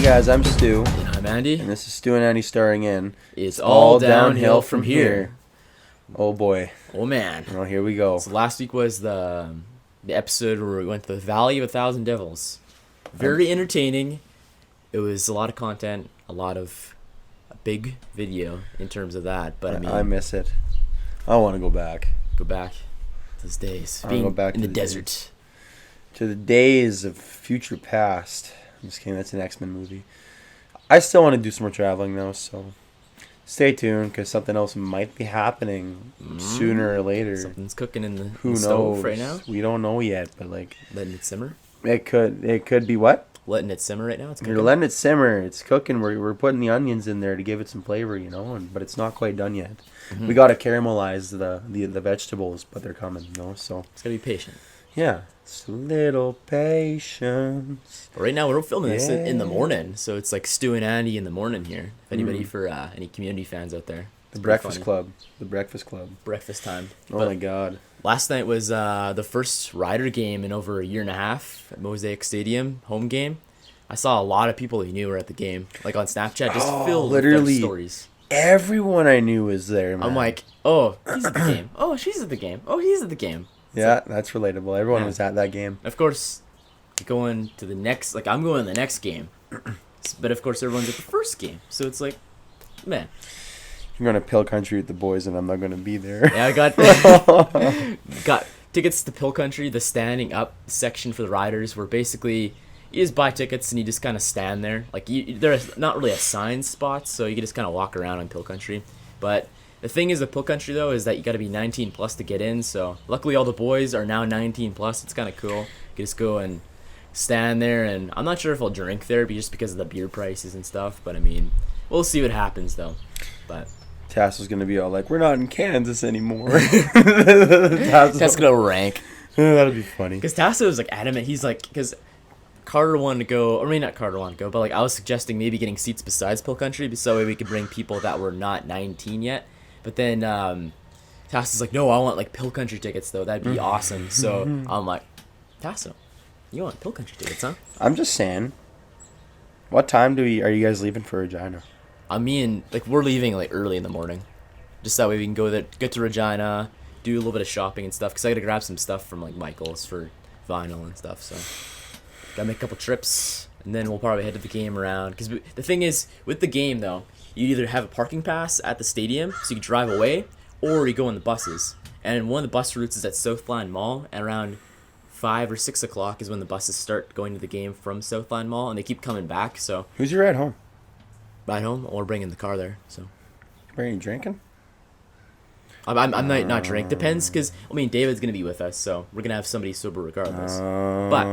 guys, I'm Stu, And I'm Andy. and this is Stu and Andy starring in It's all downhill from here. Oh boy. Oh man. Well, here we go. So last week was the episode where we went to the Valley of a Thousand Devils. Very entertaining. It was a lot of content, a big video in terms of that. But I mean, I miss it. I want to go back go back to those days. I wanna Being go back in to the the desert. to the days of future past. I'm just kidding. That's an X-Men movie. I still want to do some more traveling though, so stay tuned because something else might be happening sooner or later. Something's cooking in the, Who in the knows? stove right now. We don't know yet, but like Letting it simmer. it could be what? Letting it simmer right now. It's You're cooking. letting it simmer. It's cooking. We're putting the onions in there to give it some flavor, but it's not quite done yet. Mhm. We got to caramelize the vegetables, but they're coming, So It's gotta be patient. yeah, it's a little patience. But right now we're filming this in the Yeah. morning, so it's like Stu and Andy in the morning here. If anybody for any community fans out there, The it's pretty Breakfast funny. Club. The Breakfast Club. Breakfast time. Oh But my God. last night was the first Rider game in over a year and a half at Mosaic Stadium, home game. I saw a lot of people you knew were at the game, like on Snapchat, just filled with literally. their stories. Everyone I knew was there, man. I'm like, oh, he's at the game. Oh, she's at the game. Oh, he's at the game. yeah, that's relatable. Everyone Yeah. was at that game. Of course, going to the next, like I'm going to the next game, but of course everyone's at the first game. So it's like, man, You're going to Pill Country with the boys, and I'm not going to be there. yeah, I got tickets to Pill Country, the standing up section for the riders, where basically you just buy tickets and you just kind of stand there. Like there's not really assigned spots, so you can just kind of walk around on Pill Country. But the thing is with Pill Country though is that you got to be 19 plus to get in. So luckily all the boys are now 19 plus. It's kind of cool. You can just go and stand there, and I'm not sure if I'll drink there, just because of the beer prices and stuff. But I mean, we'll see what happens though. But Tasso's going to be all like, we're not in Kansas anymore. that's gonna rank. That'll be funny. Because Tasso was like adamant. He's like, because Carter wanted to go, or maybe not Carter wanted to go, but like I was suggesting maybe getting seats besides Pill Country, so we could bring people that were not 19 yet. But then Tasso's like, no, I want like Pill Country tickets though. That'd be awesome. So I'm like, Tasso, you want Pill Country tickets, huh? I'm just saying. What time are you guys leaving for Regina? I mean, like we're leaving like early in the morning, just that way we can go there, get to Regina, do a little bit of shopping and stuff. Cause I gotta grab some stuff from like Michael's for vinyl and stuff. So gotta make a couple trips, and then we'll probably head to the game around. Cause the thing is with the game though, you either have a parking pass at the stadium, so you can drive away, or you go on the buses. And one of the bus routes is at Southland Mall, and around 5 or 6 o'clock is when the buses start going to the game from Southland Mall, and they keep coming back. So Who's your ride home? ride home or bringing the car there. So. Are you drinking? I might not drink. Depends, because I mean David's gonna be with us, so we're gonna have somebody sober regardless. But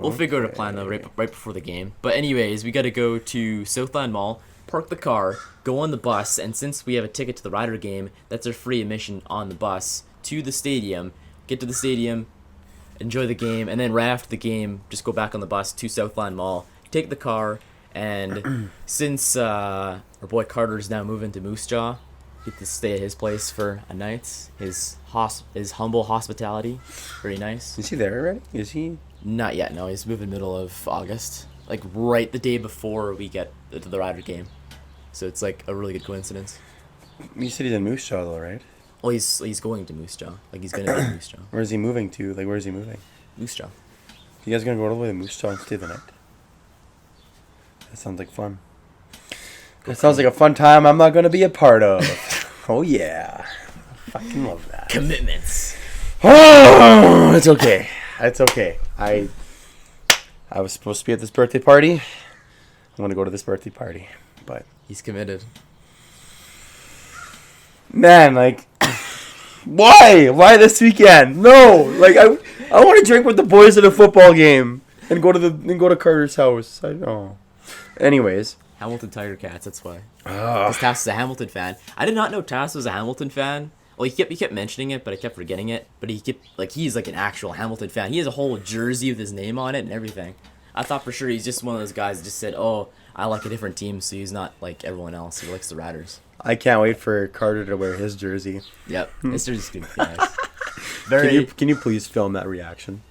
we'll figure out a plan though right before the game. But anyways, we gotta go to Southland Mall, park the car, go on the bus, and since we have a ticket to the Rider game, that's our free admission on the bus to the stadium. Get to the stadium, enjoy the game, and then right after the game, just go back on the bus to Southland Mall, take the car, and since our boy Carter's now moving to Moose Jaw, get to stay at his place for a night. His humble hospitality, very nice. Is he there already? Is he? Not yet, no. He's moving middle of August, like right the day before we get to the Rider game. So it's like a really good coincidence. You said he's in Moose Jaw though, right? Well, he's going to Moose Jaw. Like he's gonna be in Moose Jaw. Where is he moving to? Like, where is he moving? Moose Jaw. You guys gonna go all the way to Moose Jaw and stay the night? That sounds like fun. That sounds like a fun time I'm not gonna be a part of. Oh yeah, I fucking love that. Commitments. Oh, it's okay. It's okay. I was supposed to be at this birthday party. I'm gonna go to this birthday party, but He's committed. man, like, why? Why this weekend? No, like I want to drink with the boys at a football game and go to Carter's house. I know. Anyways, Hamilton Tiger Cats. That's why. ugh. Because Tass is a Hamilton fan. I did not know Tass was a Hamilton fan. Well, he kept mentioning it, but I kept forgetting it. But he's like an actual Hamilton fan. He has a whole jersey with his name on it and everything. I thought for sure he's just one of those guys that just said, "Oh, I like a different team," so he's not like everyone else who likes the Riders. I can't wait for Carter to wear his jersey. Yep, his jersey's gonna be nice. Very. Can you please film that reaction?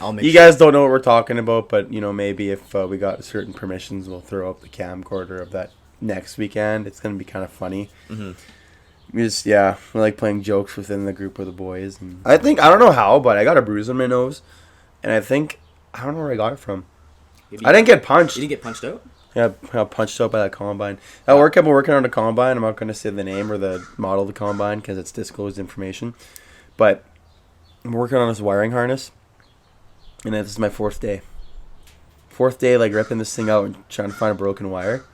I'll make You sure. guys don't know what we're talking about, but maybe if we got certain permissions, we'll throw up the camcorder of that next weekend. It's gonna be kind of funny. Mm-hmm. We like playing jokes within the group of the boys. And I don't know how, but I got a bruise on my nose, and I don't know where I got it from. I didn't get punched. You didn't get punched out? Yeah, I got punched out by that combine. At work, I've been working on a combine. I'm not going to say the name or the model of the combine because it's disclosed information. But I'm working on this wiring harness, and this is my fourth day. Fourth day, like, ripping this thing out and trying to find a broken wire.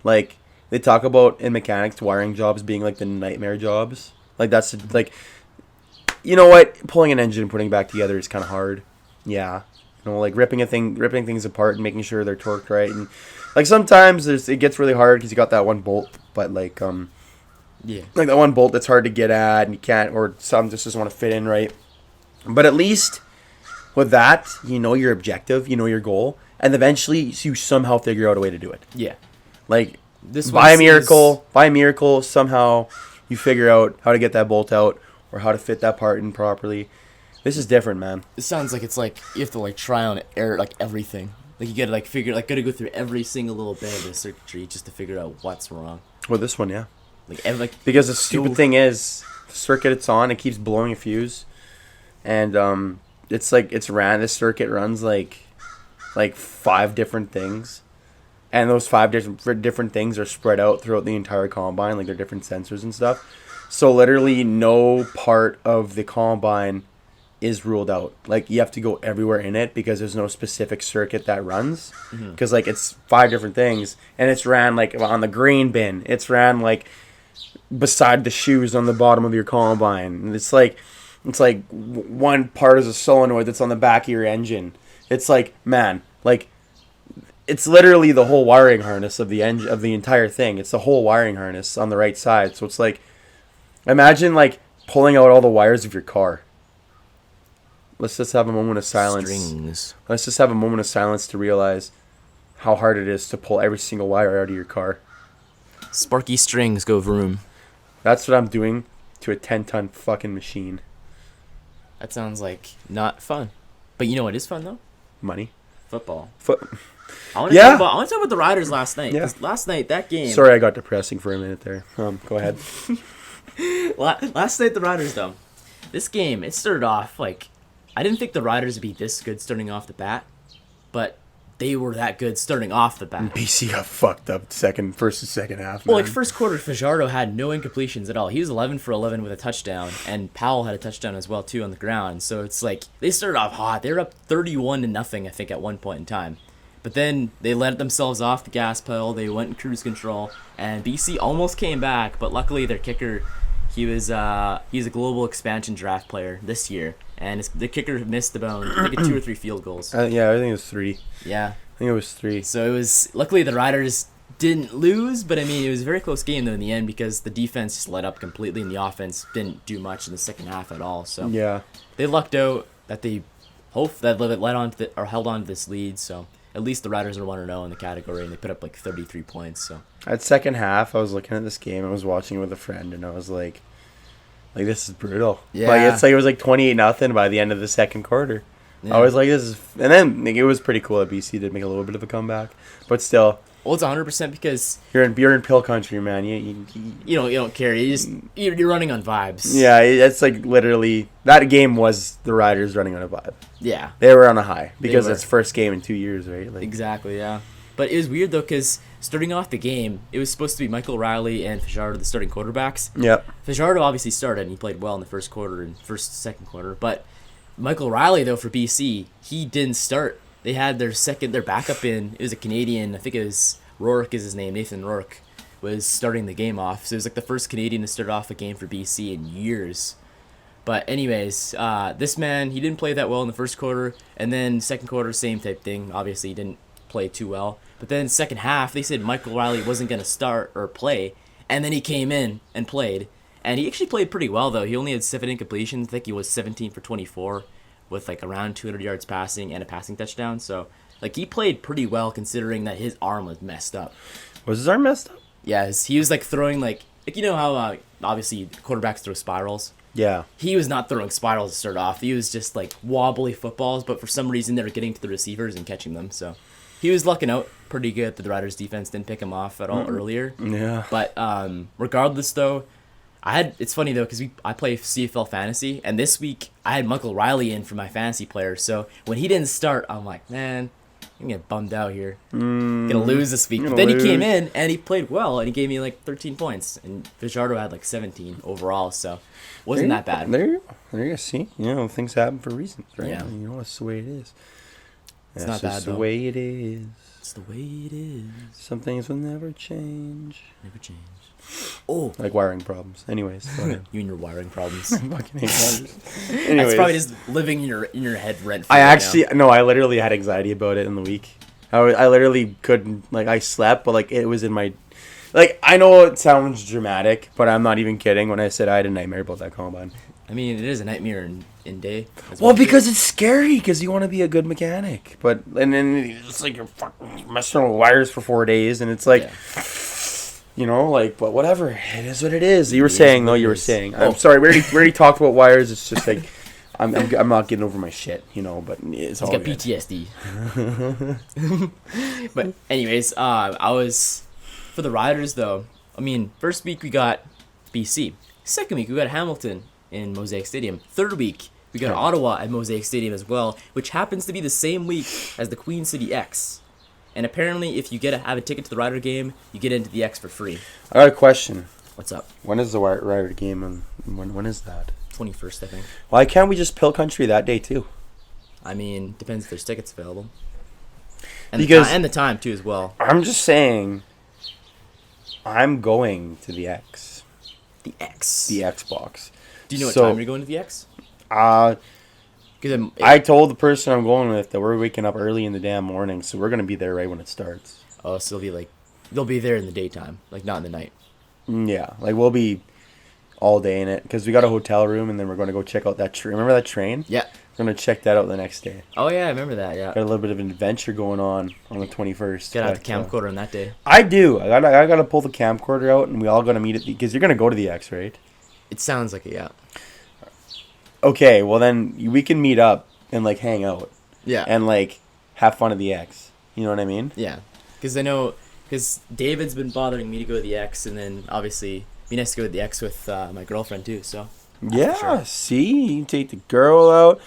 Like, they talk about in mechanics wiring jobs being, like, the nightmare jobs. Like, that's, like, you know what? Pulling an engine and putting it back together is kind of hard. Yeah. Like ripping things apart and making sure they're torqued right, and like sometimes it gets really hard because you got that one bolt, but like like that one bolt that's hard to get at and you can't, or some just doesn't want to fit in right. But at least with that, your objective, your goal, and eventually you somehow figure out a way to do it. Yeah. Like This by a miracle, somehow you figure out how to get that bolt out or how to fit that part in properly. This is different, man. It sounds like it's like you have to like try on everything. Like you gotta like figure gotta go through every single little bit of the circuitry just to figure out what's wrong. Well, this one, yeah. Because the stupid thing is, the circuit it's on, it keeps blowing a fuse, and this circuit runs like 5 different things, and those 5 different things are spread out throughout the entire combine, like they're different sensors and stuff. So literally, no part of the combine is ruled out. Like you have to go everywhere in it because there's no specific circuit that runs, because like it's 5 different things, and it's ran like on the grain bin, it's ran like beside the shoes on the bottom of your combine, and it's like one part is a solenoid that's on the back of your engine. It's like, man, like it's literally the whole wiring harness of the engine, of the entire thing. It's the whole wiring harness on the right side. So it's like, imagine like pulling out all the wires of your car. Let's just have a moment of silence. Strings. Let's just have a moment of silence to realize how hard it is to pull every single wire out of your car. Sparky strings go vroom. That's what I'm doing to a 10-ton fucking machine. That sounds like not fun. But you know what is fun though? Money. Football. I want to Yeah. talk about the Riders last night. Yeah. 'Cause last night, that game. Sorry, I got depressing for a minute there. Go ahead. Last night, the Riders, though. This game, it started off like, I didn't think the Riders would be this good starting off the bat, but they were that good starting off the bat. BC got fucked up first and second half. Well, Man. like first quarter, Fajardo had no incompletions at all. He was 11 for 11 with a touchdown, and Powell had a touchdown as well too on the ground. So it's like they started off hot. They were up 31-0, I think, at one point in time. But then they let themselves off the gas pedal. They went in cruise control, and BC almost came back. But luckily, their kicker, he's a global expansion draft player this year, and the kicker missed about I think 2 or 3 field goals. Yeah, I think it was 3. Yeah. I think it was 3. So it was luckily the Riders didn't lose, but I mean it was a very close game though in the end because the defense just let up completely and the offense didn't do much in the second half at all. So Yeah. they lucked out that they held on to this lead. So at least the Riders are 1-0 in the category and they put up like 33 points. So At second half, I was looking at this game. I was watching it with a friend, and I was like, this is brutal. Yeah. Like it was like 28-0 by the end of the second quarter. yeah. I was like, this is, and then like, it was pretty cool that BC did make a little bit of a comeback, but still, Well, it's 100% because you're in pill country, man. You you don't care. You're running on vibes. yeah, it's like literally that game was the Riders running on a vibe. Yeah. They were on a high because were. it's first game in 2 years, right? Like, Exactly, yeah. But it was weird, though, because starting off the game, it was supposed to be Michael Riley and Fajardo, the starting quarterbacks. yeah. Fajardo obviously started, and he played well in the first quarter and second quarter. But Michael Riley, though, for BC, he didn't start. They had their backup in. It was a Canadian, I think it was Rourke is his name, Nathan Rourke, was starting the game off. So it was like the first Canadian to start off a game for BC in years. But anyways, this man, he didn't play that well in the first quarter. And then second quarter, same type thing. Obviously, he didn't play too well. But then second half, they said Michael Riley wasn't going to start or play. And then he came in and played. And he actually played pretty well, though. He only had 7 incompletions. I think he was 17 for 24 with like around 200 yards passing and a passing touchdown. So like he played pretty well considering that his arm was messed up. Was his arm messed up? Yeah, he was like throwing like you know how obviously quarterbacks throw spirals. Yeah. He was not throwing spirals to start off. He was just like wobbly footballs, but for some reason they were getting to the receivers and catching them. So he was lucking out pretty good that the Riders defense didn't pick him off at all earlier. Yeah. But regardless, though, it's funny though because I play CFL fantasy, and this week I had Michael Riley in for my fantasy players. So when he didn't start, I'm like, man, I'm getting bummed out here. Gonna lose this week. But then he came in and he played well, and he gave me like 13 points, and Fajardo had like 17 overall. So wasn't that bad. There you go. See, things happen for reasons, right? Yeah. That's the way it is. It's That's not just bad, the though. way it is. It's the way it is. Some things will never change. Never change. Oh, Like wiring problems. Anyways, go ahead. you and your wiring problems. Fucking hate wires. That's Anyways, probably just living in your head rent. I literally had anxiety about it in the week. I literally couldn't, I slept, but it was in my, I know it sounds dramatic, but I'm not even kidding when I said I had a nightmare about that combine. I mean, it is a nightmare in day. As Well, because it's scary, because you want to be a good mechanic, and then it's like you're fucking messing with wires for 4 days, and it's like, but whatever, it is what it is. You were saying. I'm sorry, we already talked about wires. It's just like, I'm not getting over my shit, but it's all got good. PTSD. But anyways, I was for the Riders though. I mean, first week we got BC. Second week we got Hamilton in Mosaic Stadium. Third week we got Ottawa at Mosaic Stadium as well, which happens to be the same week as the Queen City X. And apparently, if you have a ticket to the Rider game, you get into the X for free. I got a question. What's up? When is the Rider game, and when is that? 21st, I think. Why can't we just pill country that day too? I mean, depends if there's tickets available. And Because the time too as well. I'm just saying, I'm going to the X. The X. The Xbox. Do you know what time you're going to the X? Because I told the person I'm going with that we're waking up early in the damn morning, so we're gonna be there right when it starts. Oh, so they'll be there in the daytime, not in the night. Yeah, we'll be all day in it because we got a hotel room, and then we're gonna go check out that train. Remember that train? Yeah. We're gonna check that out the next day. Oh yeah, I remember that. Yeah. Got a little bit of an adventure going on the 21st. Get out the camcorder on that day. I do. I gotta pull the camcorder out, and we all gotta meet because you're gonna go to the X, right? It sounds like it. Yeah. Okay, well then we can meet up and hang out. Yeah. And have fun at the X. You know what I mean? Yeah. Because David's been bothering me to go to the X, and then obviously it'd be nice to go to the X with my girlfriend too. So. Yeah. Sure. See, you can take the girl out,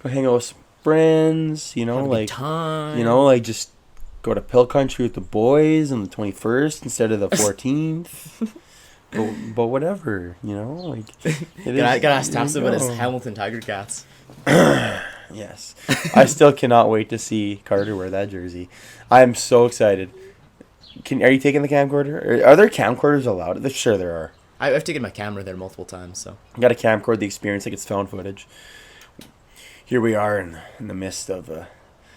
go hang out with some friends. Time. Just go to Pill Country with the boys on the 21st instead of the 14th. But whatever, Gotta ask Tassa about his Hamilton Tiger Cats. Yes. I still cannot wait to see Carter wear that jersey. I am so excited. Are you taking the camcorder? Are there camcorders allowed? Sure there are. I've taken my camera there multiple times, so. I got to camcord the experience like it's found footage. Here we are in the midst of the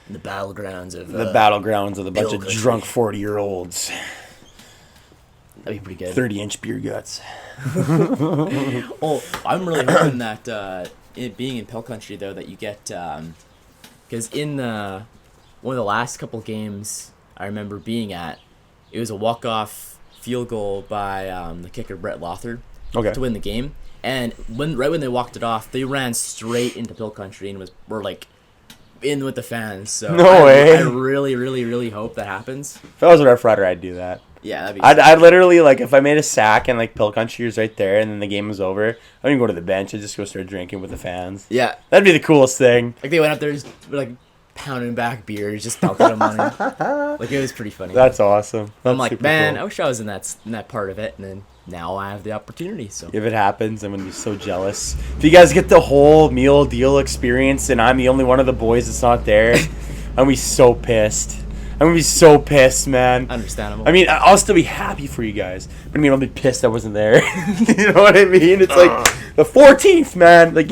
battlegrounds of a bunch of drunk 40-year-olds. That'd be pretty good. 30-inch beer guts. Oh, I'm really hoping that it being in Pell Country though that you get because in one of the last couple games I remember being at, it was a walk-off field goal by the kicker Brett Lothard to win the game, and right when they walked it off, they ran straight into Pell Country and were in with the fans. So no way. I really, really, really hope that happens. If I was a Rough Rider, I'd do that. Yeah, that'd be. I'd literally if I made a sack and Pill Country was right there and then the game was over, I wouldn't go to the bench. I'd just go start drinking with the fans. Yeah, that'd be the coolest thing. They went up there just pounding back beers, just dumping them on him. It was pretty funny. That's awesome. That's I'm like, man, cool. I wish I was in that part of it, and then now I have the opportunity. So if it happens, I'm gonna be so jealous. If you guys get the whole meal deal experience and I'm the only one of the boys that's not there, I'm gonna be so pissed. I'm gonna be so pissed, man. Understandable. I mean, I'll still be happy for you guys, but I'll be pissed I wasn't there. You know what I mean? It's the 14th, man. The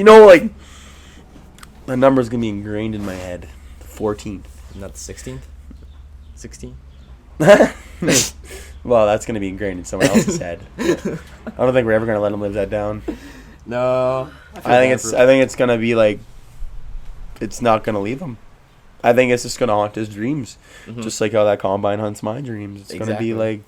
number's gonna be ingrained in my head. The 14th. Not the 16th. 16. Well, that's gonna be ingrained in someone else's head. I don't think we're ever gonna let him live that down. No. I think it's gonna be it's not gonna leave him. I think it's just gonna haunt his dreams, just like how that combine haunts my dreams. It's gonna be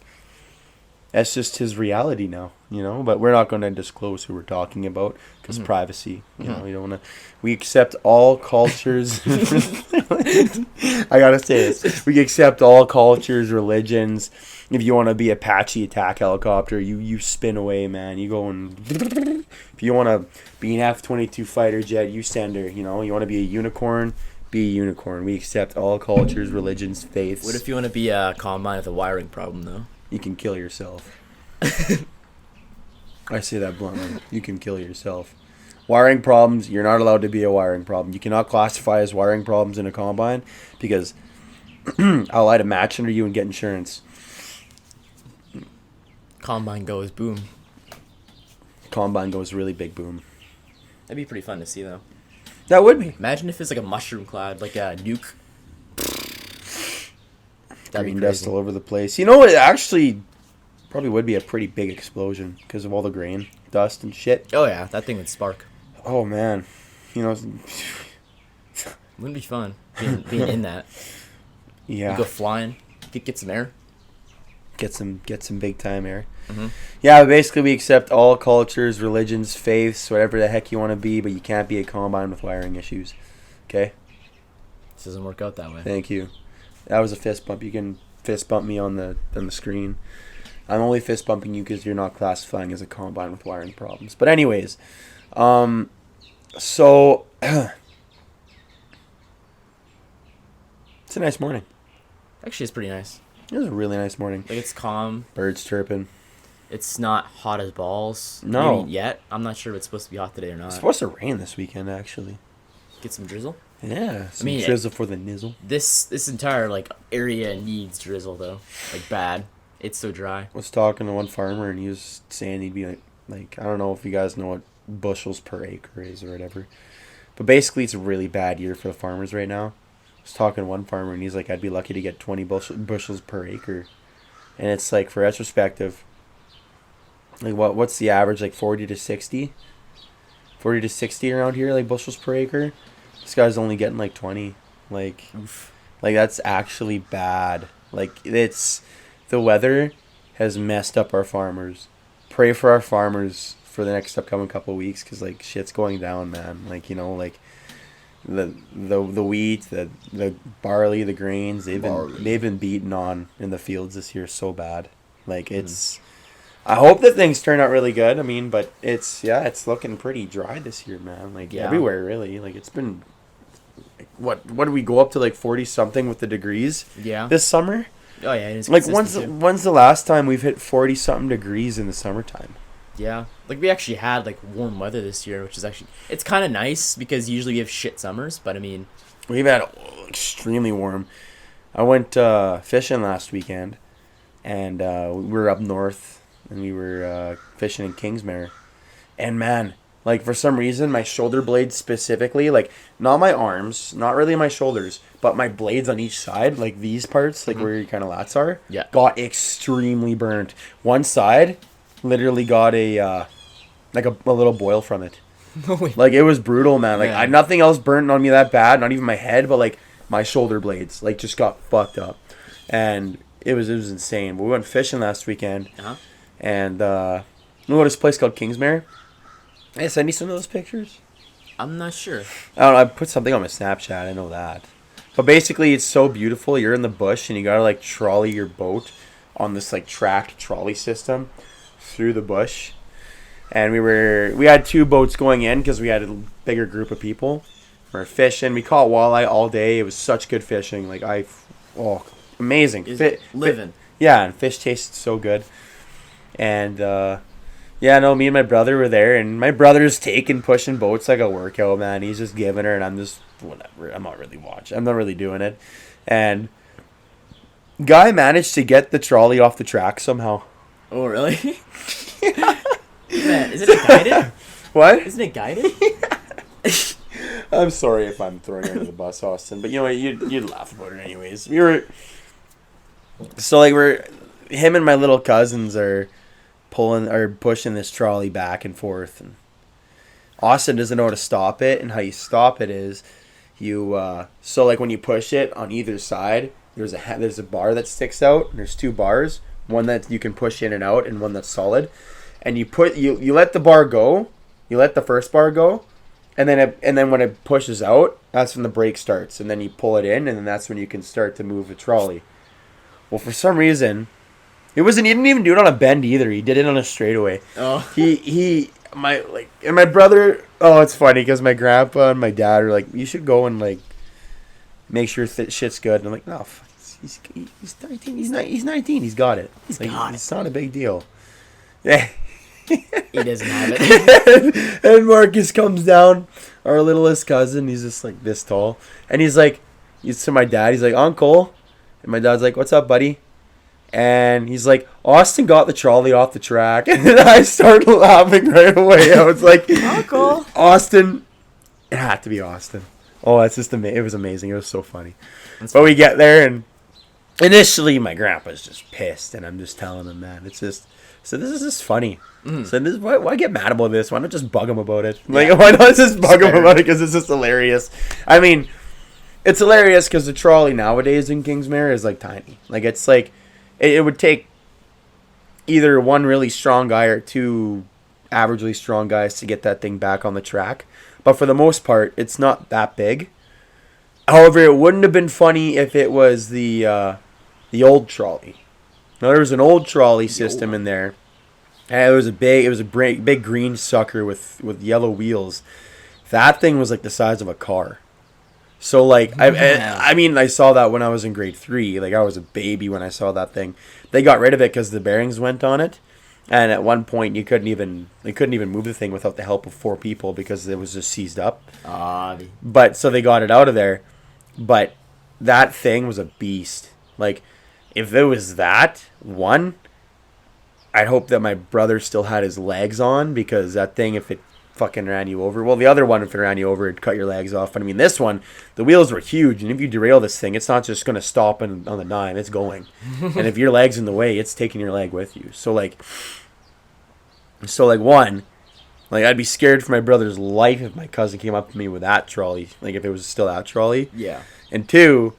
That's just his reality now, you know. But we're not going to disclose who we're talking about because privacy. You know, we don't want to. We accept all cultures. I gotta say this: we accept all cultures, religions. If you want to be Apache attack helicopter, you spin away, man. You go and. If you want to be an F-22 fighter jet, you send her. You know, you want to be a unicorn. Be a unicorn. We accept all cultures, religions, faiths. What if you want to be a combine with a wiring problem, though? You can kill yourself. I say that bluntly. You can kill yourself. Wiring problems, you're not allowed to be a wiring problem. You cannot classify as wiring problems in a combine because I'll light a match under you and get insurance. Combine goes boom. Combine goes really big boom. That'd be pretty fun to see, though. That would be. Imagine if it's like a mushroom cloud, like a nuke. That'd Green be dust crazy. all over the place. You know, it actually probably would be a pretty big explosion because of all the grain, dust, and shit. Oh yeah, that thing would spark. Oh, man. You know, Wouldn't be fun being in that. yeah. You go flying, get some air. Get some big time air. Mm-hmm. Yeah, basically we accept all cultures, religions, faiths, whatever the heck you want to be, but you can't be a combine with wiring issues. Okay? This doesn't work out that way. Thank you. That was a fist bump. You can fist bump me on the screen. I'm only fist bumping you because you're not classifying as a combine with wiring problems. But anyways, so it's a nice morning. Actually, it's pretty nice. It was a really nice morning. Like, it's calm. Birds chirping. It's not hot as balls. No. Maybe yet. I'm not sure if it's supposed to be hot today or not. It's supposed to rain this weekend, actually. Get some drizzle. Yeah, some mean, drizzle for the nizzle. This entire like area needs drizzle though. Like bad. It's so dry. I was talking to one farmer and he was saying he'd be like I don't know if you guys know what bushels per acre is or whatever, but basically it's a really bad year for the farmers right now. I was talking to one farmer and he's like, I'd be lucky to get 20 bushels per acre, and it's like, for retrospective, like what's the average, like 40 to 60 around here, like bushels per acre. This guy's only getting like 20. Like, Oof. like that's actually bad. Like, it's the weather has messed up our farmers. Pray for our farmers for the next upcoming couple of weeks, because like shit's going down, man. Like, you know, like the wheat, the barley, the grains, they've been beaten on in the fields this year so bad. Like, it's I hope that things turn out really good. I mean, but it's looking pretty dry this year, man. Like, everywhere really. Like, it's been what did we go up to, like 40 something with the degrees Yeah. this summer? Oh yeah. It's Like, consistent, too. when's the last time we've hit 40 something degrees in the summertime? Yeah. Like, we actually had like warm weather this year, which is actually, it's kind of nice because usually we have shit summers, but I mean, We've had extremely warm. I went fishing last weekend, and we were up north, and we were fishing in Kingsmere. And man, like, for some reason, my shoulder blades specifically, like, not my arms, not really my shoulders, but my blades on each side, like these parts, like where your kind of lats are, Yeah. got extremely burnt. One side literally got a little boil from it. Like, it was brutal, man. Like, Man. nothing else burnt on me that bad, not even my head, but like my shoulder blades, like, just got fucked up. And it was insane. But we went fishing last weekend, Uh-huh. and you know what, this place called Kingsmere? Hey, send me some of those pictures. I'm not sure. I don't know, I put something on my Snapchat, I know that. But basically, it's so beautiful. You're in the bush, and you gotta like trolley your boat on this like tracked trolley system through the bush. And we had two boats going in because we had a bigger group of people. We were fishing. We caught walleye all day. It was such good fishing. Like, amazing. Living. Yeah, and fish tasted so good. And me and my brother were there, and my brother's pushing boats like a workout, man. He's just giving her, and I'm just whatever. I'm not really watching. I'm not really doing it. And guy managed to get the trolley off the track somehow. Oh really? Man, isn't it guided? What? Isn't it guided? I'm sorry if I'm throwing you under the bus, Austin, but you know what? You'd laugh about it anyways. Him and my little cousins are pushing this trolley back and forth, and Austin doesn't know how to stop it. And how you stop it is when you push it on either side, there's a bar that sticks out, and there's two bars. one that you can push in and out, and one that's solid. And you let the bar go, you let the first bar go, and then when it pushes out, that's when the brake starts, and then you pull it in, and then that's when you can start to move the trolley. Well, for some reason, he didn't even do it on a bend either. He did it on a straightaway. Oh. And my brother. Oh, it's funny because my grandpa and my dad are like, you should go and like make sure shit's good. And I'm like, no, he's 19. He's 19. He's got it. It's not a big deal. Yeah. He doesn't have it. And Marcus comes down, our littlest cousin. He's just like this tall, and he's to my dad. He's like, Uncle, and my dad's like, what's up, buddy? And he's like, Austin got the trolley off the track. And then I started laughing right away. I was like, Uncle. Austin. It had to be Austin. Oh, that's just amazing. It was amazing. It was so funny. But we get there, and initially my grandpa's just pissed. And I'm just telling him, man, it's just, so this is just funny. So why get mad about this? Why not just bug him about it? Like, why not just bug him about it? Because it's just hilarious. I mean, it's hilarious because the trolley nowadays in Kingsmere is like tiny. Like, it's like, it would take either one really strong guy or two averagely strong guys to get that thing back on the track. But for the most part, it's not that big. However, it wouldn't have been funny if it was the old trolley. Now, there was an old trolley system in there. And it was a big green sucker with yellow wheels. That thing was like the size of a car. So, like, I mean, I saw that when I was in grade 3. Like, I was a baby when I saw that thing. They got rid of it because the bearings went on it. And at one point, they couldn't even move the thing without the help of 4 people because it was just seized up. But, so they got it out of there. But that thing was a beast. Like, if there was that, I'd hope that my brother still had his legs on, because that thing, if it fucking ran you over. Well, the other one, if it ran you over, it'd cut your legs off. But I mean, this one, the wheels were huge, and if you derail this thing, it's not just going to stop on the dime. It's going. And if your leg's in the way, it's taking your leg with you. So I'd be scared for my brother's life if my cousin came up to me with that trolley. Like, if it was still that trolley. Yeah. And 2,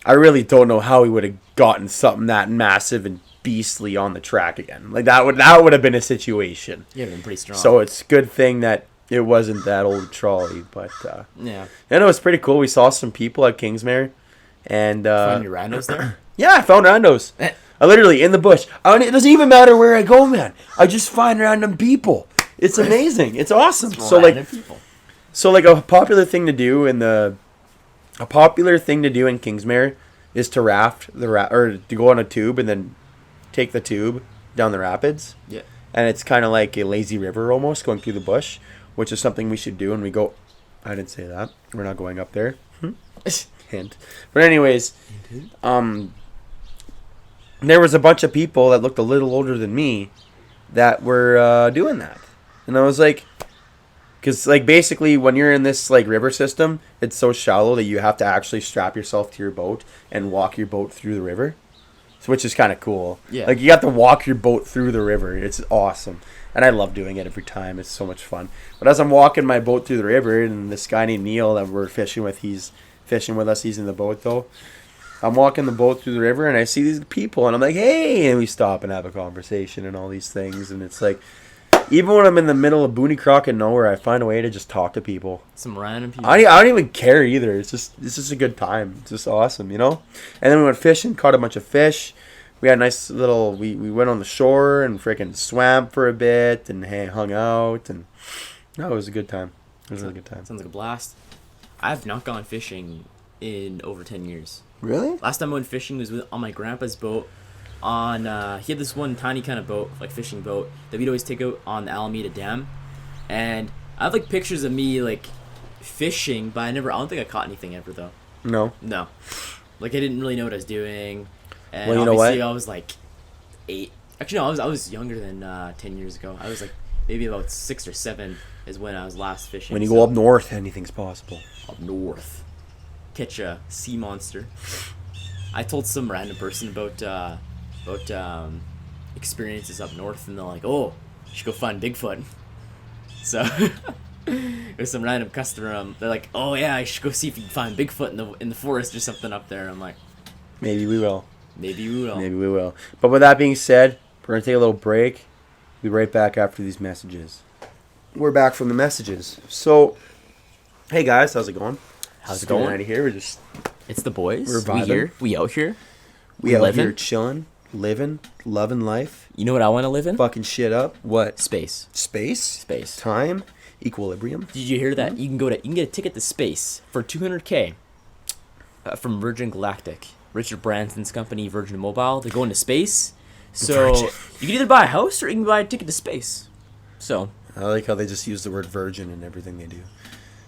I really don't know how he would have gotten something that massive and beastly on the track again. Like, that would have been a situation. Yeah, been pretty strong. So it's a good thing that it wasn't that old trolley. But yeah, and it was pretty cool. We saw some people at Kingsmere, and found your randos there. Yeah, I found randos. I literally in the bush. It doesn't even matter where I go, man. I just find random people. It's amazing. It's awesome. So a popular thing to do in Kingsmere is to raft or to go on a tube and then take the tube down the rapids. Yeah. And it's kind of like a lazy river almost going through the bush, which is something we should do when we go. I didn't say that. We're not going up there. Hint. But anyways, there was a bunch of people that looked a little older than me that were doing that. And I was like, because like basically when you're in this like river system, it's so shallow that you have to actually strap yourself to your boat and walk your boat through the river. Which is kind of cool. Yeah. Like, you have to walk your boat through the river. It's awesome. And I love doing it every time. It's so much fun. But as I'm walking my boat through the river, and this guy named Neil that we're fishing with, he's fishing with us. He's in the boat, though. I'm walking the boat through the river, and I see these people, and I'm like, hey! And we stop and have a conversation and all these things. And it's like, even when I'm in the middle of Booney Crock and nowhere, I find a way to just talk to people. Some random people. I don't even care either. It's just a good time. It's just awesome, you know? And then we went fishing, caught a bunch of fish. We had a nice little... We went on the shore and freaking swam for a bit and hung out. And no, it was a good time. It was a really good time. Sounds like a blast. I have not gone fishing in over 10 years. Really? Last time I went fishing was on my grandpa's boat. He had this one tiny kind of boat, like fishing boat, that we'd always take out on the Alameda Dam. And I have like pictures of me like fishing, but I don't think I caught anything ever though. No. Like, I didn't really know what I was doing. And well, you know what? I was like 8. Actually, no, I was younger than 10 years ago. I was like maybe about 6 or 7 is when I was last fishing. When you go up north, anything's possible. Up north. Catch a sea monster. I told some random person about experiences up north, and they're like, oh, you should go find Bigfoot. So it was some random customer. They're like, oh yeah, I should go see if you can find Bigfoot in the forest or something up there. I'm like, maybe we will. Maybe we will. Maybe we will. But with that being said, we're going to take a little break. We'll be right back after these messages. We're back from the messages. So, hey guys, how's it going? How's it going? Out of here. We're just... It's the boys. We're We vibing. here. We out here. We out living. here chilling, living, loving life, You know what I want to live in? fucking shit up. What? Space. Space? Space. Time? Equilibrium? Did you hear that? You can get a ticket to space for $200K from Virgin Galactic. Richard Branson's company, Virgin Mobile. They're going to space. So Virgin. you can either buy a house or you can buy a ticket to space. So I like how they just use the word virgin in everything they do.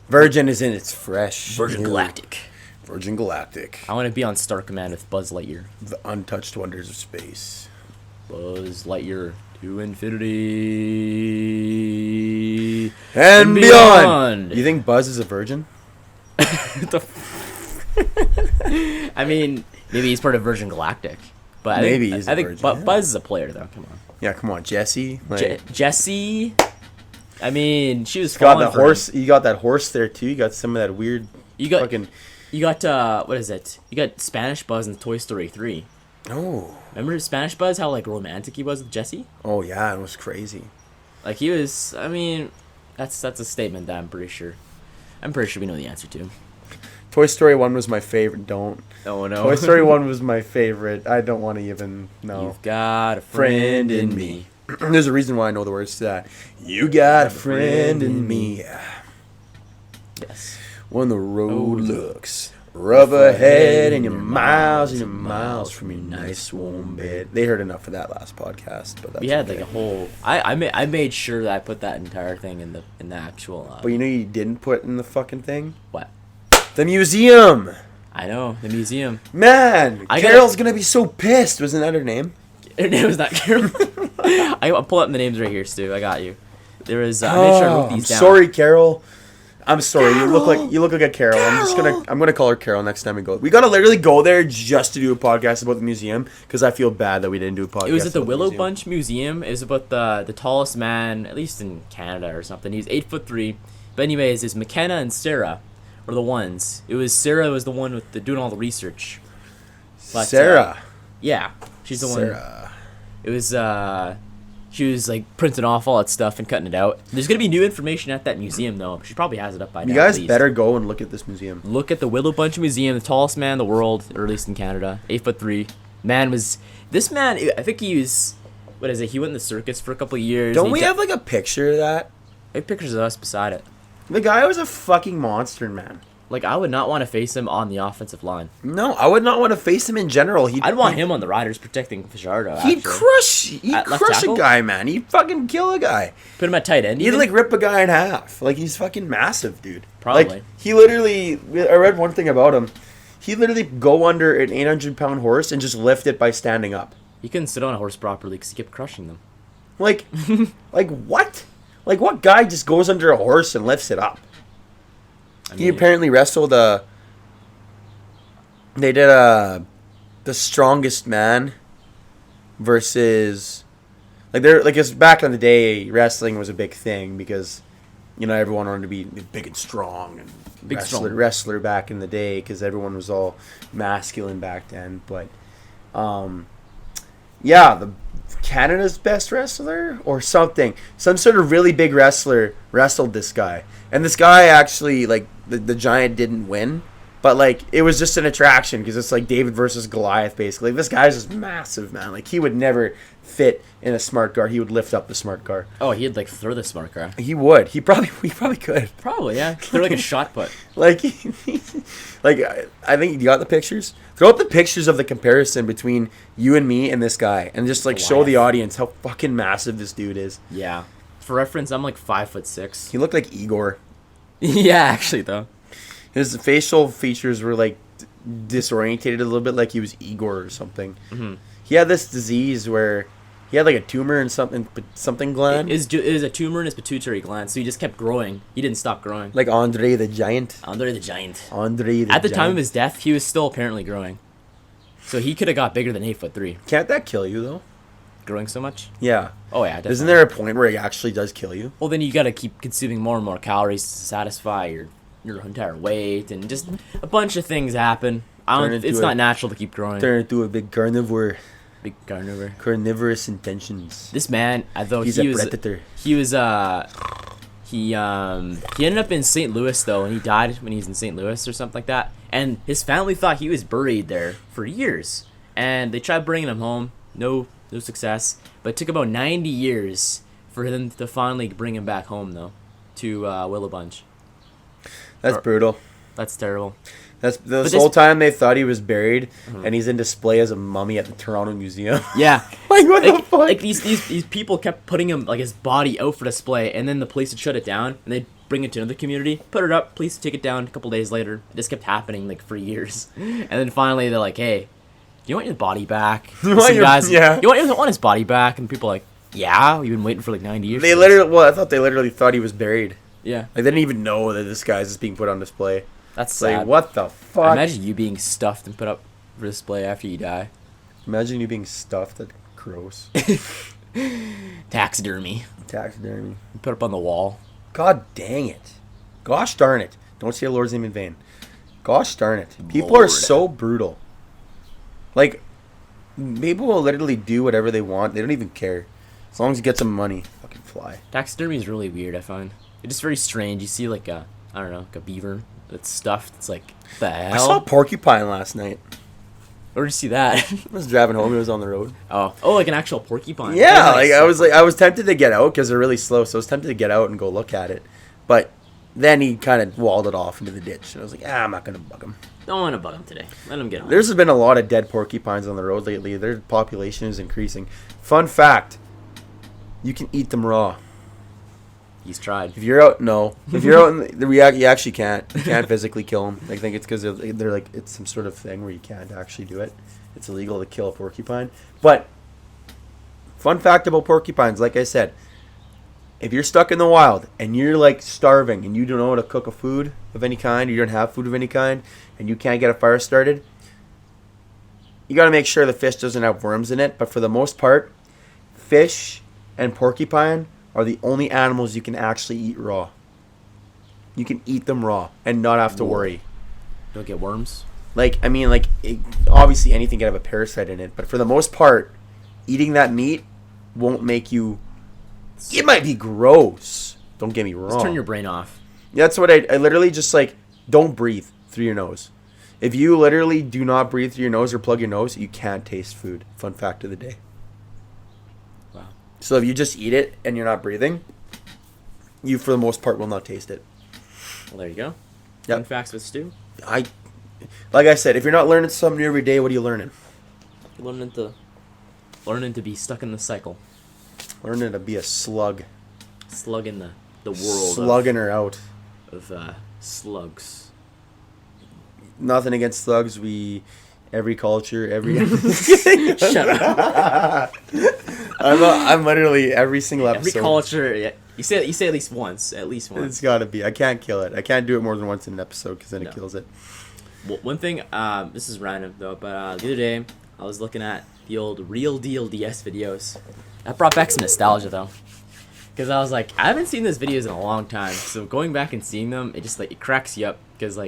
Virgin is in its fresh. Virgin new- Galactic. Virgin Galactic. I want to be on Star Command with Buzz Lightyear. The untouched wonders of space. Buzz Lightyear to infinity And beyond! You think Buzz is a virgin? What the I mean, maybe he's part of Virgin Galactic. But Maybe he's a I think virgin, yeah. Buzz is a player, though. Come on. Yeah, come on, Jesse. Like, Jessie. I mean, she was got falling that for him. horse. You got that horse there too. You got some of that weird. You got fucking. You got what is it? You got Spanish Buzz in Toy Story 3. Oh. Remember Spanish Buzz? How like romantic he was with Jessie? Oh yeah, it was crazy. Like he was. I mean, that's a statement that I'm pretty sure we know the answer to. Toy Story 1 was my favorite. Don't. Oh no. Toy Story 1 was my favorite. I don't want to even know. You've got a friend in me. There's a reason why I know the words to that. You got a friend in me. Yes. When the road looks rough ahead and you're miles from your nice warm bed. They heard enough of that last podcast, but that's We had okay. like a whole. I made sure that I put that entire thing in the actual. But you know you didn't put in the fucking thing? What? The museum! I know the museum. Man, Carol's gonna be so pissed. Wasn't that her name? Her name was not Carol. I'll pull up the names right here, Stu. I got you. There was. I made sure I wrote I'm these down. sorry, Carol. I'm sorry. You look like a Carol. I'm gonna call her Carol next time we go. We gotta literally go there just to do a podcast about the museum because I feel bad that we didn't do a podcast. It was at the about Willow museum. Bunch Museum. It was about the tallest man, at least in Canada or something. He's 8'3". But anyways, it's McKenna and Sarah were the ones. It was Sarah was the one with doing all the research. But, Sarah. Yeah, she's the one. Sarah. It was she was like printing off all that stuff and cutting it out. There's gonna be new information at that museum though. She probably has it up by now. You guys at least. better go and look at this museum. Look at the Willow Bunch Museum, the tallest man in the world, or at least in Canada, 8'3". This man, I think he was, what is it? He went in the circus for a couple of years. Don't we have like a picture of that? We have pictures of us beside it. The guy was a fucking monster, man. Like I would not want to face him on the offensive line. No, I would not want to face him in general. I'd want him on the Riders protecting Fajardo. He'd actually. He'd At left crush a tackle? guy, man. He'd fucking kill a guy. Put him at tight end. He'd even? like rip a guy in half. Like he's fucking massive, dude. Probably. Like he literally. I read one thing about him. He literally go under an 800-pound horse and just lift it by standing up. He couldn't sit on a horse properly because he kept crushing them. Like, like what? Like what guy just goes under a horse and lifts it up? I He mean, apparently wrestled They did the strongest man versus it's back in the day wrestling was a big thing because everyone wanted to be big and strong and Big strong. wrestler back in the day because everyone was all masculine back then. But the Canada's best wrestler or something, some sort of really big wrestler wrestled this guy, and this guy actually the giant didn't win. But, it was just an attraction because it's like David versus Goliath, basically. This guy's just massive, man. Like, he would never fit in a smart car. He would lift up the smart car. Oh, he'd throw the smart car. He would. He probably could. Probably, yeah. They're like a shot put. I think you got the pictures. Throw up the pictures of the comparison between you and me and this guy. And just, show the audience how fucking massive this dude is. Yeah. For reference, I'm 5'6". He looked like Igor. Yeah, actually, though. His facial features were disorientated a little bit, like he was Igor or something. Mm-hmm. He had this disease where he had a tumor in something gland. It is a tumor in his pituitary gland, so he just kept growing. He didn't stop growing. Like Andre the Giant. Andre the Giant. At the time of his death, he was still apparently growing. So he could have got bigger than 8'3". Can't that kill you though? Growing so much? Yeah. Oh yeah, definitely. Isn't there a point where it actually does kill you? Well, then you got to keep consuming more and more calories to satisfy your entire weight, and just a bunch of things happen. It's not natural to keep growing. Turn into a big carnivore. Big carnivore. Carnivorous intentions. This man, though He's a predator. He ended up in St. Louis though, and he died when he was in St. Louis or something like that. And his family thought he was buried there for years, and they tried bringing him home. No success. But it took about 90 years for them to finally bring him back home though, to Willowbunch. That's brutal. That's terrible. This whole time they thought he was buried, and he's in display as a mummy at the Toronto Museum. Yeah. Like, what the fuck? Like these people kept putting him, like, his body out for display, and then the police would shut it down, and they'd bring it to another community, put it up, police would take it down. A couple days later, it just kept happening, like, for years. And then finally they're like, hey, you want your body back? You want his body back? And people are like, yeah, we've been waiting for like 90 years. I thought they literally thought he was buried. Yeah. Like, they didn't even know that this guy's just being put on display. That's sad. Like, what the fuck? Imagine you being stuffed and put up for display after you die. Imagine you being stuffed. That's gross. Taxidermy. Put up on the wall. God dang it. Gosh darn it. Don't say the Lord's name in vain. Gosh darn it. People are so brutal. Like, people will literally do whatever they want. They don't even care. As long as you get some money. Fucking fly. Taxidermy is really weird, I find. It's just very strange. You see, like, a beaver that's stuffed. It's like, what the hell? I saw a porcupine last night. Where did you see that? I was driving home. It was on the road. Oh, like an actual porcupine. Yeah, I was tempted to get out because they're really slow. So I was tempted to get out and go look at it, but then he kind of walled it off into the ditch, and I was like, I'm not gonna bug him. Don't want to bug him today. Let him get home. There's been a lot of dead porcupines on the road lately. Their population is increasing. Fun fact: you can eat them raw. He's tried. If you're out, you actually can't. You can't physically kill them. I think it's because they're like, it's some sort of thing where you can't actually do it. It's illegal to kill a porcupine. But fun fact about porcupines, like I said, if you're stuck in the wild and you're like starving and you don't know how to cook a food of any kind, or you don't have food of any kind, and you can't get a fire started, you got to make sure the fish doesn't have worms in it. But for the most part, fish and porcupine are the only animals you can actually eat raw. You can eat them raw and not have to worry. Don't get worms? Obviously anything can have a parasite in it, but for the most part, eating that meat won't make you... It might be gross. Don't get me wrong. Just turn your brain off. That's what I literally just, like, don't breathe through your nose. If you literally do not breathe through your nose or plug your nose, you can't taste food. Fun fact of the day. So if you just eat it and you're not breathing, you for the most part will not taste it. Well, there you go. Yep. Fun facts with Stu. Like I said, if you're not learning something new every day, what are you learning? You're learning to be stuck in the cycle. Learning to be a slug. Slug in the world. Slugging her out. Of slugs. Nothing against slugs. Every culture, Shut up. I'm literally every single episode. Every culture, yeah. You say at least once. At least once. It's gotta be. I can't kill it. I can't do it more than once in an episode because then it kills it. Well, one thing, this is random though, but the other day I was looking at the old Real Deal DS videos. That brought back some nostalgia though, because I was like, I haven't seen those videos in a long time. So going back and seeing them, it just it cracks you up because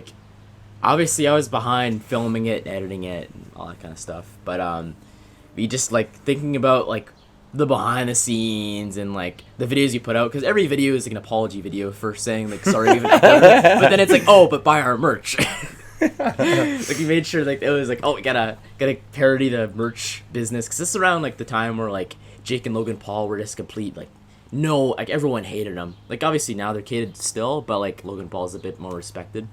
obviously I was behind filming it, editing it, and all that kind of stuff. But we just thinking about the behind the scenes and the videos you put out, because every video is an apology video for saying sorry we haven't uploaded. But then it's but buy our merch. We made sure it was we gotta parody the merch business, because this is around the time where Jake and Logan Paul were just complete everyone hated them. Obviously now they're hated still, but Logan Paul's a bit more respected.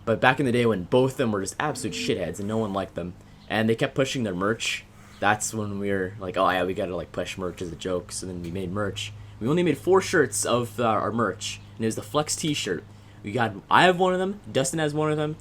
But back in the day when both of them were just absolute shitheads and no one liked them, and they kept pushing their merch, that's when we were oh yeah, we gotta push merch as a joke. So then we made merch. We only made 4 shirts of our merch, and it was the Flex T-shirt. I have one of them. Dustin has one of them.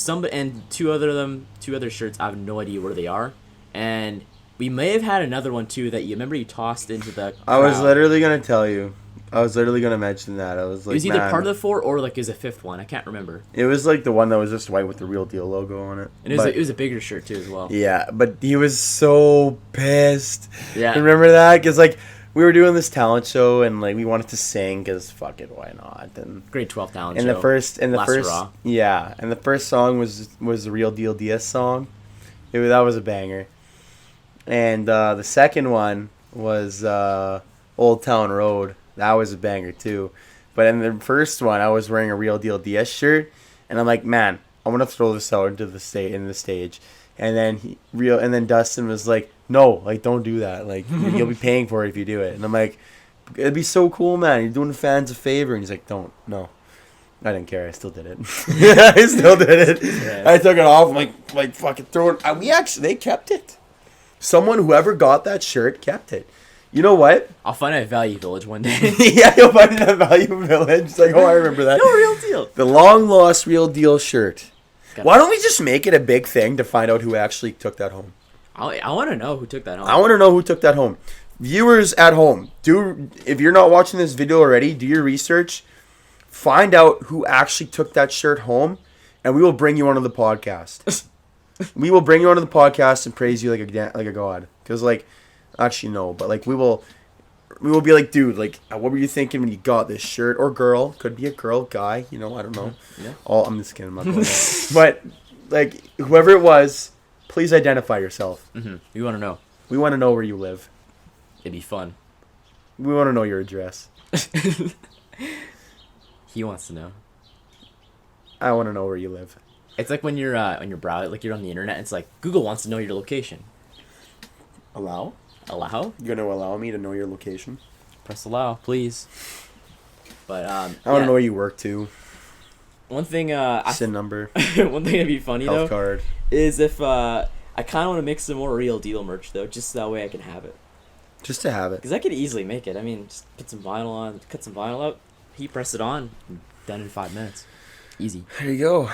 And two other shirts. I have no idea where they are. And we may have had another one too that you tossed into the crowd. I was literally gonna tell you. I was literally gonna mention that. I was it was either part of the 4 or it was a 5th one. I can't remember. It was the one that was just white with the Real Deal logo on it. And it was a bigger shirt too as well. Yeah, but he was so pissed. Yeah. Remember that? Because we were doing this talent show, and like we wanted to sing because fuck it, why not? And Grade 12 talent and show. the first Hurrah. yeah, and the first song was the Real Deal DS song. That was a banger. And the second one was Old Town Road. That was a banger too. But in the first one, I was wearing a Real Deal DS shirt, and I'm like, man, I want to throw this out into the stage. And then Dustin was like, no, like don't do that. Like you'll be paying for it if you do it. And I'm like, it'd be so cool, man. You're doing the fans a favor. And he's like, don't, no. I didn't care. I still did it. I still did it. Yeah. I took it off. I'm like fucking throw it. They kept it. Whoever got that shirt kept it. You know what? I'll find it at Value Village one day. Yeah, you'll find it at Value Village. It's like, oh, I remember that. No, Real Deal. The long lost Real Deal shirt. Got Why don't we just make it a big thing to find out who actually took that home? I want to know who took that home. I want to know who took that home. Viewers at home, if you're not watching this video already, do your research. Find out who actually took that shirt home, and we will bring you onto the podcast. We will bring you onto the podcast and praise you like a god. Because actually no, but like we will be like, dude, like what were you thinking when you got this shirt? Or girl, could be a girl, guy, I don't know. Yeah. I'm just kidding. I'm not going there. But like whoever it was, please identify yourself. Mm-hmm. We want to know. We want to know where you live. It'd be fun. We want to know your address. He wants to know. I want to know where you live. It's like when you're on your browser, like you're on the internet. It's like Google wants to know your location. Allow? Allow? You're going to allow me to know your location? Press allow, please. But I want to know where you work too. One thing, SIN number. one thing that'd be funny Health though card. is if I kind of want to make some more Real Deal merch though, just so that way I can have it. Just to have it. Because I could easily make it. I mean, just put some vinyl on, cut some vinyl out, heat press it on, done in 5 minutes. Easy. There you go.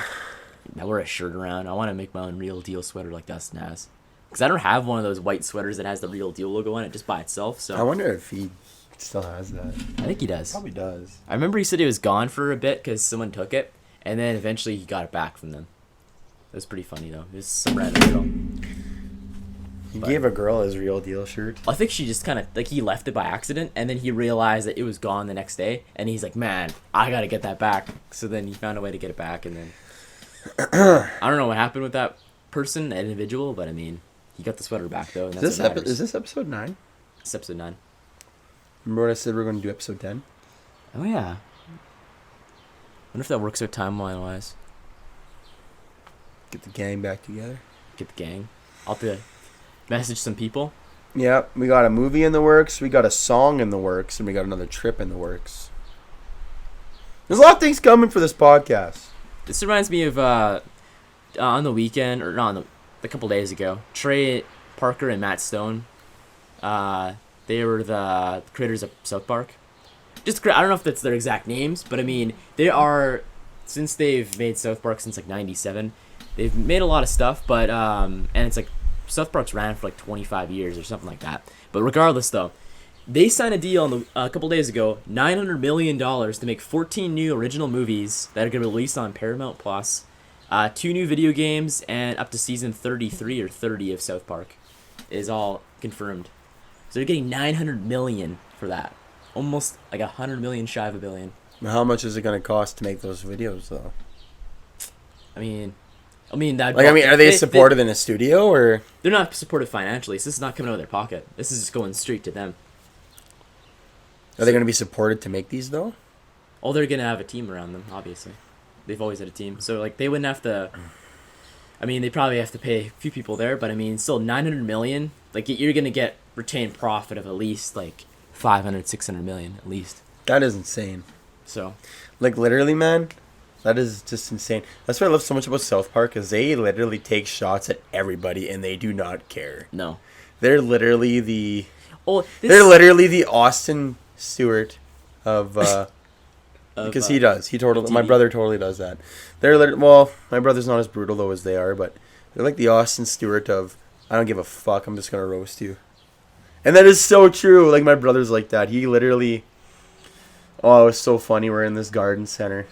I wear a shirt around. I want to make my own Real Deal sweater like Dustin has. Because I don't have one of those white sweaters that has the Real Deal logo on it just by itself. So I wonder if he still has that. I think he does. Probably does. I remember he said he was gone for a bit because someone took it, and then eventually he got it back from them. It was pretty funny though. It was some random girl. He gave a girl his Real Deal shirt. I think she just kind of like he left it by accident, and then he realized that it was gone the next day, and he's like, "Man, I gotta get that back." So then he found a way to get it back, and then I don't know what happened with that person, that individual, but I mean, he got the sweater back though, and that's what matters. Is this episode 9? It's episode 9. Remember what I said we are going to do episode 10? Oh yeah. Wonder if that works out timeline wise. Get the gang back together. Get the gang. I'll have to message some people. Yeah, we got a movie in the works, we got a song in the works, and we got another trip in the works. There's a lot of things coming for this podcast. This reminds me of on the weekend, or not, a couple days ago, Trey Parker and Matt Stone. They were the creators of South Park. I don't know if that's their exact names, but I mean, they are, since they've made South Park since like 97, they've made a lot of stuff, but, and it's like, South Park's ran for like 25 years or something like that. But regardless though, they signed a deal a couple days ago, $900 million to make 14 new original movies that are going to be released on Paramount Plus, 2 new video games, and up to season 33 or 30 of South Park is all confirmed. So they're getting $900 million for that. Almost like $100 million shy of $1 billion. How much is it going to cost to make those videos, though? I mean, that. Are they supported in a studio, or they're not supported financially? So this is not coming out of their pocket. This is just going straight to them. Are they going to be supported to make these, though? Oh, they're going to have a team around them, obviously. They've always had a team. So, like, they wouldn't have to... I mean, they probably have to pay a few people there, but, I mean, still $900 million. Like, you're going to get retained profit of at least, like, $500, $600 million, at least. That is insane. So... Like, literally, man, that is just insane. That's what I love so much about South Park, is they literally take shots at everybody, and they do not care. No. They're literally the... They're literally the Austin Stewart of because he does. My brother totally does that. My brother's not as brutal though as they are, but they're like the Austin Stewart of I don't give a fuck. I'm just gonna roast you, and that is so true. Like my brother's like that. He literally. Oh, it was so funny. We're in this garden center,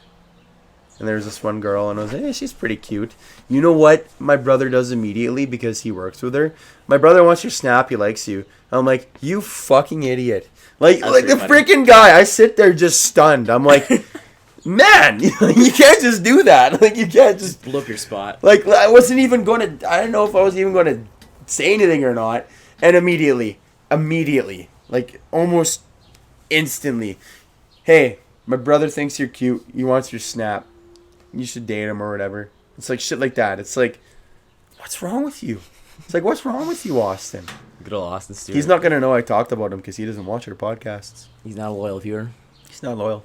And there's this one girl, and I was like, hey, she's pretty cute. You know what my brother does immediately because he works with her? My brother wants your snap. He likes you. I'm like, you fucking idiot. Like the freaking guy. I sit there just stunned. I'm like, man, you can't just do that. Like, you can't just blow up your spot. Like, I wasn't even going to, I don't know if I was even going to say anything or not. And immediately, like almost instantly, hey, my brother thinks you're cute. He wants your snap. You should date him or whatever. It's like shit like that. It's like, what's wrong with you? It's like, what's wrong with you, Austin? Good old Austin Stewart. He's not going to know I talked about him because he doesn't watch our podcasts. He's not a loyal viewer. He's not loyal.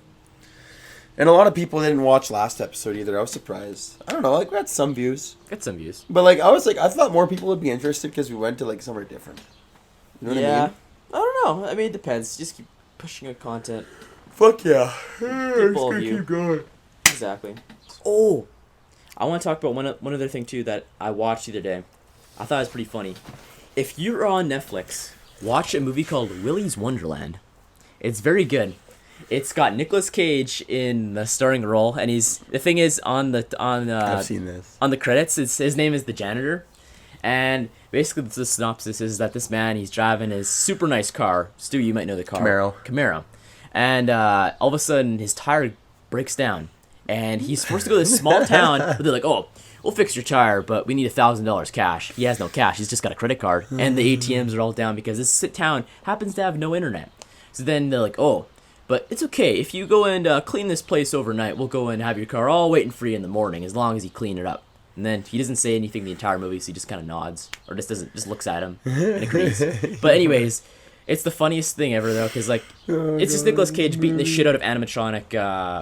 And a lot of people didn't watch last episode either. I was surprised. I don't know. Like, we had some views. Got some views. But, like, I thought more people would be interested because we went to, like, somewhere different. You know what I mean? I don't know. I mean, it depends. Just keep pushing out content. Fuck yeah. People of you. Keep going. Exactly. Oh, I want to talk about one other thing too that I watched the other day. I thought it was pretty funny. If you're on Netflix, watch a movie called Willy's Wonderland. It's very good. It's got Nicolas Cage in the starring role, and I've seen this on the credits. His name is the janitor, and basically the synopsis is that this man, he's driving his super nice car. Stu, you might know the car. Camaro. And all of a sudden his tire breaks down. And he's supposed to go to this small town, but they're like, oh, we'll fix your tire, but we need $1,000 cash. He has no cash. He's just got a credit card. And the ATMs are all down because this town happens to have no internet. So then they're like, oh, but it's okay. If you go and clean this place overnight, we'll go and have your car all waiting for you in the morning as long as you clean it up. And then he doesn't say anything the entire movie, so he just kind of nods. Or just looks at him and agrees. But anyways, it's the funniest thing ever, though, because, like, it's just Nicolas Cage beating the shit out of animatronic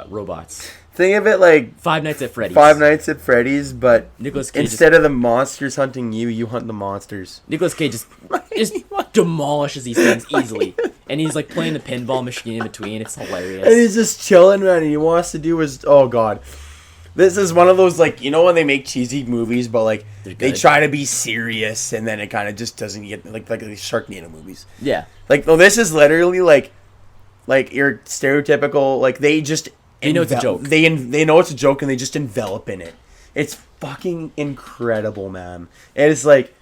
robots. Think of it like Five Nights at Freddy's. Five Nights at Freddy's, but Nicolas Cage instead of the monsters hunting you, you hunt the monsters. Nicolas Cage just demolishes these things easily. And he's, like, playing the pinball machine in between. It's hilarious. And he's just chilling, man, and he wants to do his... Oh, God. This is one of those, like, you know when they make cheesy movies, but, like, they try to be serious, and then it kind of just doesn't get... Like the Sharknado movies. Yeah. Like, no, this is literally, like your stereotypical... Like, they just... They know it's a joke. They know it's a joke, and they just envelop in it. It's fucking incredible, man. And it's like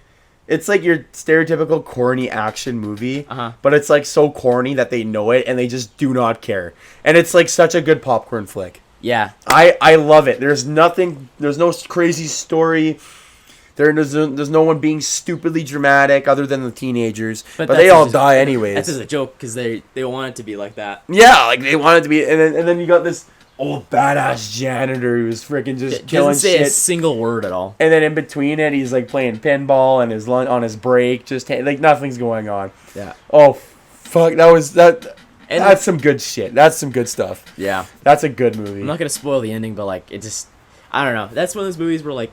your stereotypical corny action movie, but it's, like, so corny that they know it, and they just do not care. And it's, like, such a good popcorn flick. Yeah. I love it. There's no crazy story. There's no one being stupidly dramatic other than the teenagers. But they all die anyways. That's just a joke because they want it to be like that. Yeah, like they want it to be. And then you got this old badass janitor who's freaking just killing shit. Doesn't say a single word at all. And then in between it, he's like playing pinball and on his break. Just like nothing's going on. Yeah. Oh, fuck. And that's some good shit. That's some good stuff. Yeah. That's a good movie. I'm not going to spoil the ending, but, like, it just... I don't know. That's one of those movies where, like,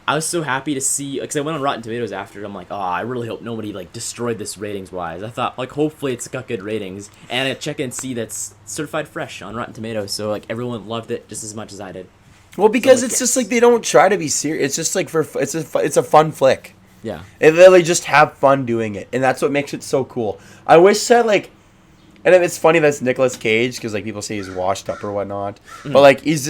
I was so happy to see... Because I went on Rotten Tomatoes after it. I'm like, oh, I really hope nobody, like, destroyed this ratings-wise. I thought, like, hopefully it's got good ratings. And I check and see that's certified fresh on Rotten Tomatoes. So, like, everyone loved it just as much as I did. Well, because so, like, it's just, like, they don't try to be serious. It's just, like, it's a fun flick. Yeah. They literally just have fun doing it. And that's what makes it so cool. I wish that, like... And it's funny that's Nicolas Cage, because, like, people say he's washed up or whatnot. But, like, he's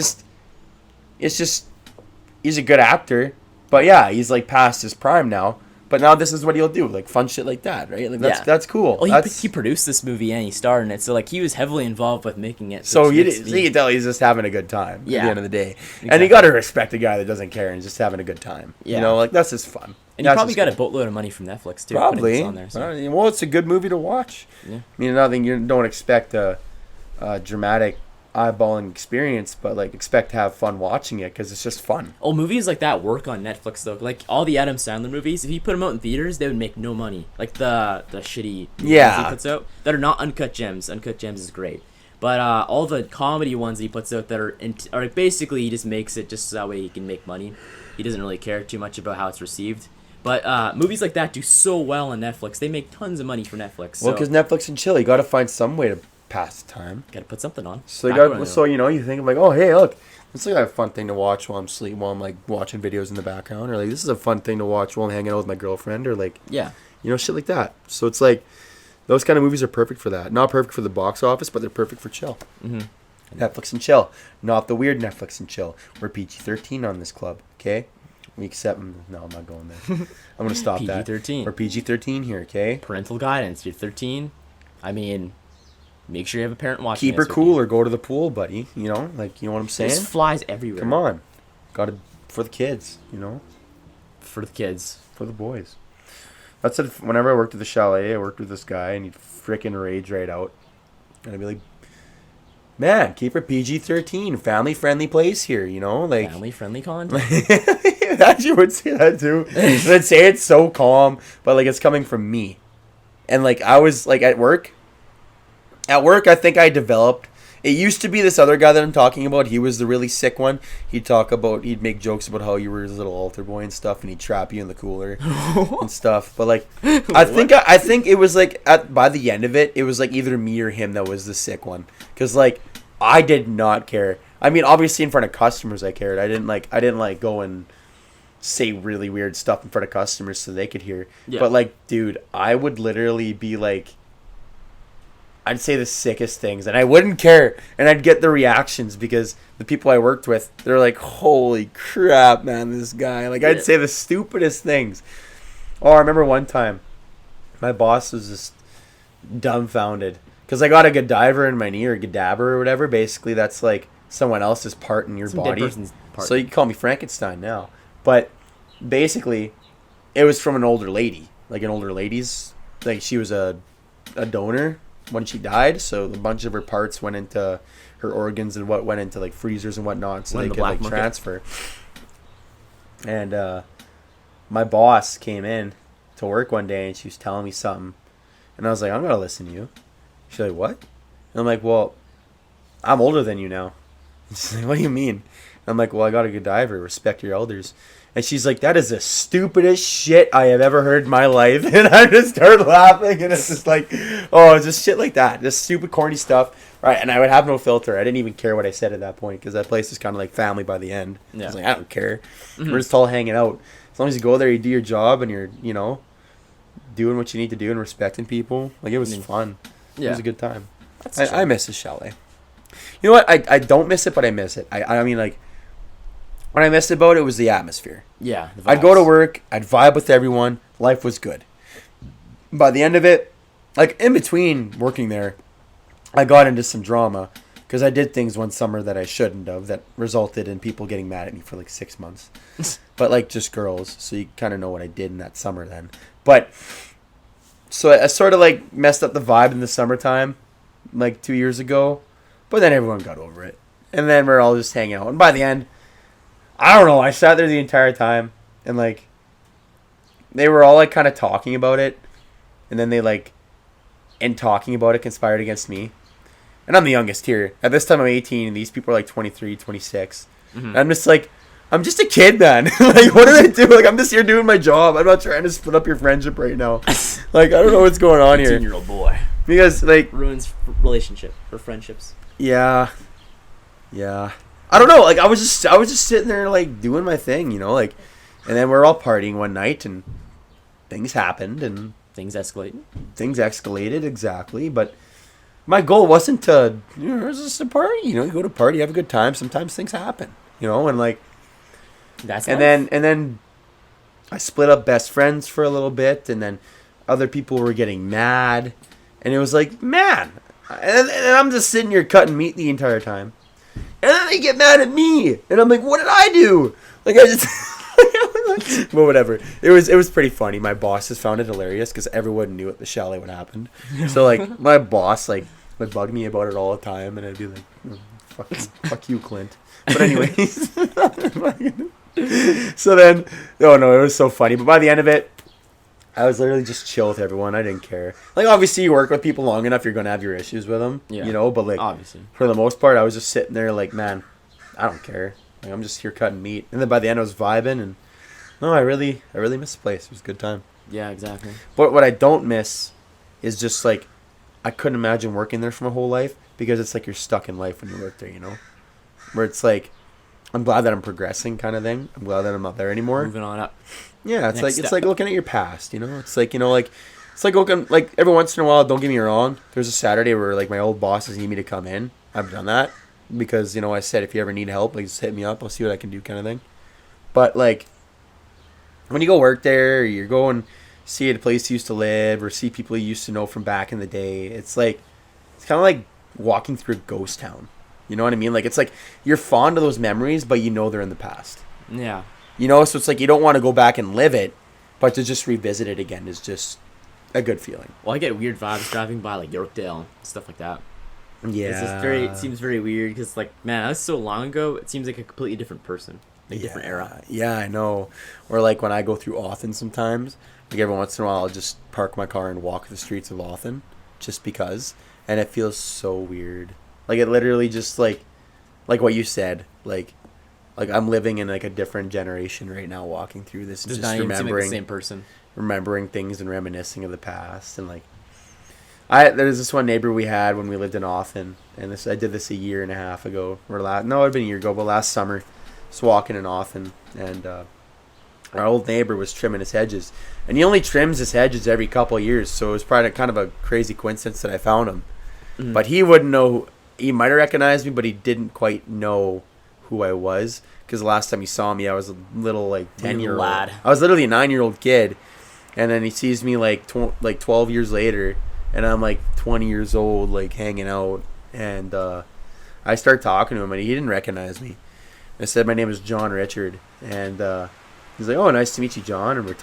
a good actor. But, yeah, he's, like, past his prime now. But now this is what he'll do, like, fun shit like that, right? Like, that's cool. Well, he produced this movie and he starred in it. So, like, he was heavily involved with making it. So you can tell he's just having a good time at the end of the day. Exactly. And you got to respect a guy that doesn't care and is just having a good time. Yeah. You know, like, that's just fun. And you probably got a boatload of money from Netflix, too. Probably. On there, so. Well, it's a good movie to watch. Yeah. I mean, nothing, you don't expect a dramatic eyeballing experience, but, like, expect to have fun watching it because it's just fun. Oh, movies like that work on Netflix, though. Like, all the Adam Sandler movies, if you put them out in theaters, they would make no money. Like, the shitty movies he puts out that are not Uncut Gems. Uncut Gems is great. But all the comedy ones he puts out that are basically, he just makes it just so that way he can make money. He doesn't really care too much about how it's received. But movies like that do so well on Netflix. They make tons of money for Netflix. Well, because Netflix and chill, you got to find some way to pass the time. Got to put something on. So you think like, oh, hey, look, it's like a fun thing to watch while I'm sleeping, while I'm like watching videos in the background, or like this is a fun thing to watch while I'm hanging out with my girlfriend, or like shit like that. So it's like those kind of movies are perfect for that. Not perfect for the box office, but they're perfect for chill. Mm-hmm. Netflix and chill. Not the weird Netflix and chill. We're PG-13 on this club, okay? We accept... No, I'm not going there. I'm going to stop that. PG-13. We're PG-13 here, okay? Parental guidance. You're 13. I mean, make sure you have a parent watching. Keep her this with cool you. or go to the pool, buddy. You know? Like, you know what I'm saying? There's flies everywhere. Come on. Got to... For the kids, you know? For the kids. For the boys. That's it. Whenever I worked at the chalet, I worked with this guy, and he'd freaking rage right out. And I'd be like, man, keep it PG-13, family-friendly place here, you know? Like, Family-friendly content. actually would say that too. I'd say it's so calm, but like it's coming from me. And like I was like at work, I think I developed. It used to be this other guy that I'm talking about. He was the really sick one. He'd make jokes about how you were his little altar boy and stuff, and he'd trap you in the cooler and stuff. But like, I think it was like by the end of it, it was like either me or him that was the sick one. Cause like I did not care. I mean, obviously in front of customers, I cared. I didn't like go and say really weird stuff in front of customers so they could hear. Yeah. But like, dude, I would literally be like. I'd say the sickest things, and I wouldn't care, and I'd get the reactions because the people I worked with, they're like, holy crap, man, this guy. Like, I'd say the stupidest things. Oh, I remember one time, my boss was just dumbfounded because I got a Godiva in my knee, or Gadaver or whatever. Basically, that's like someone else's part in your Some dead body. person's part. So you can call me Frankenstein now. But basically, it was from an older lady, like an older lady's, like she was a donor when she died, so a bunch of her parts went into her organs and what went into like freezers and whatnot, so they could like transfer. And my boss came in to work one day and she was telling me something, and I was like, I'm gonna listen to you. She's like, what? And I'm like, well, I'm older than you now. And she's like, what do you mean? And I'm like, well, I got a Godiva, respect your elders. And she's like, that is the stupidest shit I have ever heard in my life. And I just started laughing. And it's just like, oh, it's just shit like that. Just stupid, corny stuff. Right. And I would have no filter. I didn't even care what I said at that point because that place is kind of like family by the end. Yeah. I was like, I don't care. We're just all hanging out. As long as you go there, you do your job, and you're, you know, doing what you need to do and respecting people. Like, it was fun. Yeah. It was a good time. That's I miss the chalet. You know what? I don't miss it, but I miss it. I mean, like, what I missed about it was the atmosphere. Yeah. I'd go to work. I'd vibe with everyone. Life was good. By the end of it, like in between working there, I got into some drama because I did things one summer that I shouldn't have that resulted in people getting mad at me for like 6 months. But like just girls. So you kind of know what I did in that summer then. But so I sort of like messed up the vibe in the summertime like 2 years ago. But then everyone got over it. And then we're all just hanging out. And by the end, I don't know. I sat there the entire time, and like, they were all like kind of talking about it, and then they like, in talking about it, conspired against me. And I'm the youngest here. At this time, I'm 18, and these people are like 23, 26. Mm-hmm. And I'm just like, I'm just a kid, man. Like, what did I do? Like, I'm just here doing my job. I'm not trying to split up your friendship right now. Like, I don't know what's going on here. 18-year-old boy. Because like Ruins relationship or friendships. Yeah. I don't know. Like I was just sitting there like doing my thing, you know, like, and then we're all partying one night and things happened and Things escalated. things escalated exactly. But my goal wasn't to, you know, it was just a party. You know, you go to a party, have a good time. Sometimes things happen, you know, and like, That's and life. then I split up best friends for a little bit, and then other people were getting mad, and it was like, man, and I'm just sitting here cutting meat the entire time. And then they get mad at me, and I'm like, "What did I do?" Like I just, but whatever. It was pretty funny. My boss just found it hilarious because everyone knew at the chalet what happened. So like, my boss like would bug me about it all the time, and I'd be like, "Fuck you, Clint." But anyways, so then, oh no, it was so funny. But by the end of it, I was literally just chill with everyone. I didn't care. Like, obviously, you work with people long enough, you're going to have your issues with them. Yeah. You know, but, like, Obviously. for the most part, I was just sitting there like, man, I don't care. Like, I'm just here cutting meat. And then by the end, I was vibing. And, no, I really miss the place. It was a good time. Yeah, exactly. But what I don't miss is just, like, I couldn't imagine working there for my whole life because it's like you're stuck in life when you work there, you know? Where it's like, I'm glad that I'm progressing kind of thing. I'm glad that I'm not there anymore. Moving on up. Yeah, it's Next like step. it's like looking at your past, you know. It's like, you know, like it's like looking like every once in a while. Don't get me wrong. There's a Saturday where like my old bosses need me to come in. I've done that. because, you know, I said if you ever need help, like, just hit me up. I'll see what I can do, kind of thing. But, like, when you go work there, or you're going see a place you used to live, or see people you used to know from back in the day, it's like, it's kind of like walking through a ghost town. You know what I mean? Like, it's like you're fond of those memories, but you know they're in the past. Yeah. You know, so it's like you don't want to go back and live it, but to just revisit it again is just a good feeling. Well, I get weird vibes driving by, like, Yorkdale, stuff like that. Yeah. It's just very, it seems very weird because, like, man, that was so long ago, it seems like a completely different person. A different era. Yeah, I know. Or, like, when I go through Othen sometimes, like, every once in a while, I'll just park my car and walk the streets of Othen just because. And it feels so weird. Like, it literally just, like what you said, like I'm living in, like, a different generation right now walking through this. Does just not even seem like remembering, the same person. remembering things and reminiscing of the past. And, like, there's this one neighbor we had when we lived in Othen, and I did this a year and a half ago, or no, it'd been a year ago, but last summer, just walking in Othen, and our old neighbor was trimming his hedges, and he only trims his hedges every couple of years, so it was probably kind of a crazy coincidence that I found him. Mm. But he wouldn't know. He might have recognized me, but he didn't quite know who I was, because the last time he saw me, I was a little, like, 10-year-old lad. I was literally a 9-year-old kid, and then he sees me like 12 years later, and I'm like 20 years old, like, hanging out, and I start talking to him, and he didn't recognize me. I said my name is John Richard, and he's like, "Oh, nice to meet you, John." And we're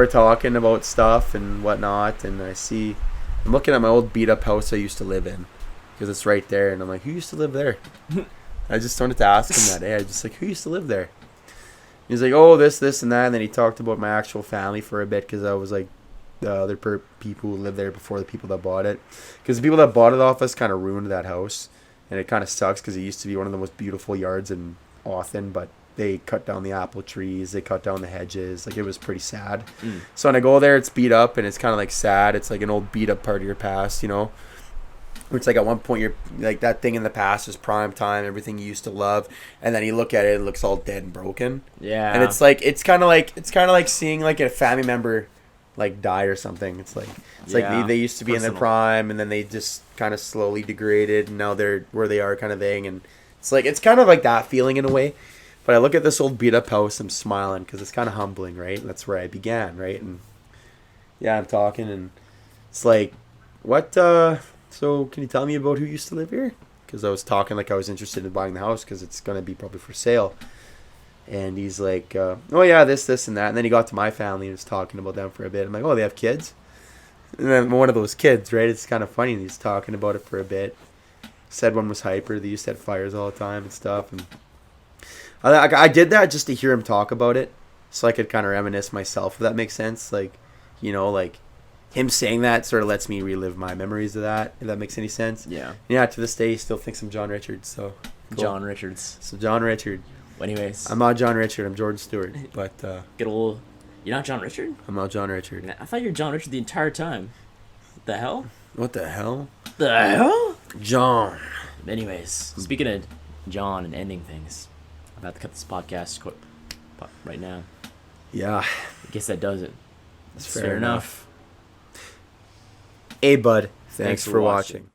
talking about stuff and whatnot, and I'm looking at my old beat up house I used to live in, because it's right there, and I'm like, "Who used to live there?" I just wanted to ask him that day. I was just like, "Who used to live there?" He's like, "Oh, this, and that," and then he talked about my actual family for a bit, because I was like the other people who lived there before the people that bought it, because the people that bought it off us kind of ruined that house, and it kind of sucks because it used to be one of the most beautiful yards in Othen, but they cut down the apple trees, they cut down the hedges, like, it was pretty sad. So when I go there, it's beat up, and it's kind of like sad. It's like an old beat up part of your past, you know. It's like at one point you're like, that thing in the past is prime time, everything you used to love, and then you look at it, it looks all dead and broken. Yeah. And it's kind of like seeing, like, a family member, like, die or something. It's like they used to be in their prime, and then they just kind of slowly degraded, and now they're where they are, kind of thing. And it's kind of like that feeling in a way. But I look at this old beat up house, I'm smiling because it's kind of humbling, right? That's where I began, right? And yeah, I'm talking, and it's like, what? So can you tell me about who used to live here? Because I was talking like I was interested in buying the house because it's gonna be probably for sale. And he's like, "Oh yeah, this, and that." And then he got to my family and was talking about them for a bit. I'm like, "Oh, they have kids?" And then one of those kids, right? It's kind of funny. And he's talking about it for a bit. Said one was hyper. They used to have fires all the time and stuff. And I did that just to hear him talk about it, so I could kind of reminisce myself, if that makes sense. Like, you know, like, him saying that sort of lets me relive my memories of that, if that makes any sense. Yeah. Yeah, to this day, he still thinks I'm John Richards, so. Cool. John Richards. So, John Richard. Anyways. I'm not John Richard, I'm Jordan Stewart, but. Get a little. You're not John Richard? I'm not John Richard. I thought you were John Richard the entire time. What the hell? What the hell? The hell? John. Anyways, speaking of John and ending things, I'm about to cut this podcast right now. Yeah. I guess that does it. That's fair enough. Hey, bud. Thanks for watching.